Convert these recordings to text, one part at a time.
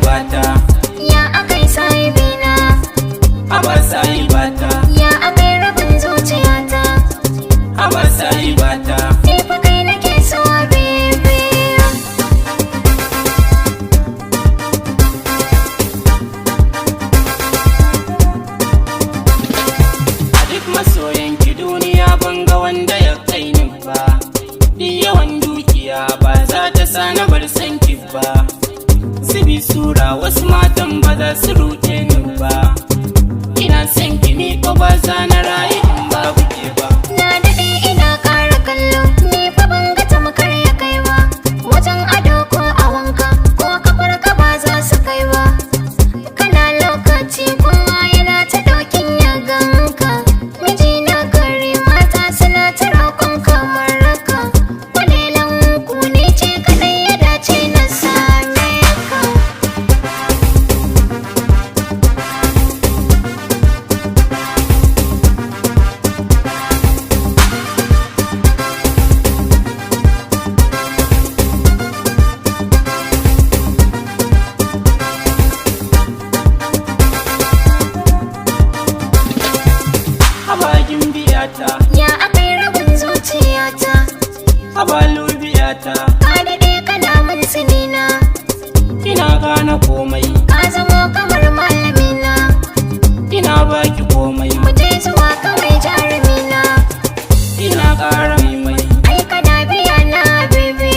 Sahibata, ya akai sahibina. haba Sahibata, Ya akai rabin zuciyata. haba Sahibata. Ni fa kai nake so baby. A duk masoyanki duniya ban ga wanda ya kai ni ba. Ni yawan dukiya ba za ta sa na bar sanki ba. Sibi sura wasu matan ba za su rute ni ba. Ina son ki ni ko ba za na rayu in babu ke ba. Na daɗe ina ƙara kallo, ni fa ban ga tamkar ya kai ba. Wajen ado ko a wanka, ko kafar ka ba za su kai ba. Kana lokaci kowa yana ta ɗaukin ya ganka. Miji na gari mata suna ta roƙon kamar raka. Kwalelan ku ne ce kaɗai ya dace na same ka. Haba gimbiyata, Ya akai rabin zuciyata. haba lubiyata, Ka daɗe kana min sinina. ina gane komai, Ka zamo kamar malamina. ina baki komai, Mu je zuwa kawai jarumina. ina ƙara mai, Ai kana biya na bebe.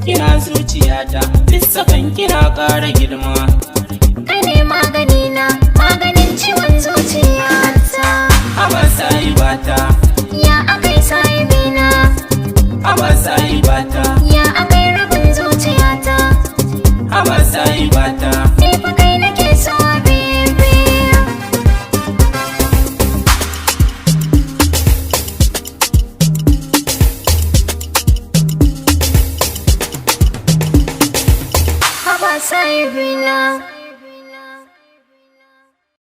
kina zuciyata, lissakan kina ƙara girma. Kai ne maganina, maganin ciwon zuciyata. Haba Sahibata, Ya akai sahibina. haba Sahibata, Ya akai rabin zuciyata. haba Sahibata. Ni fa kai nake so bebe. Haba sahibina.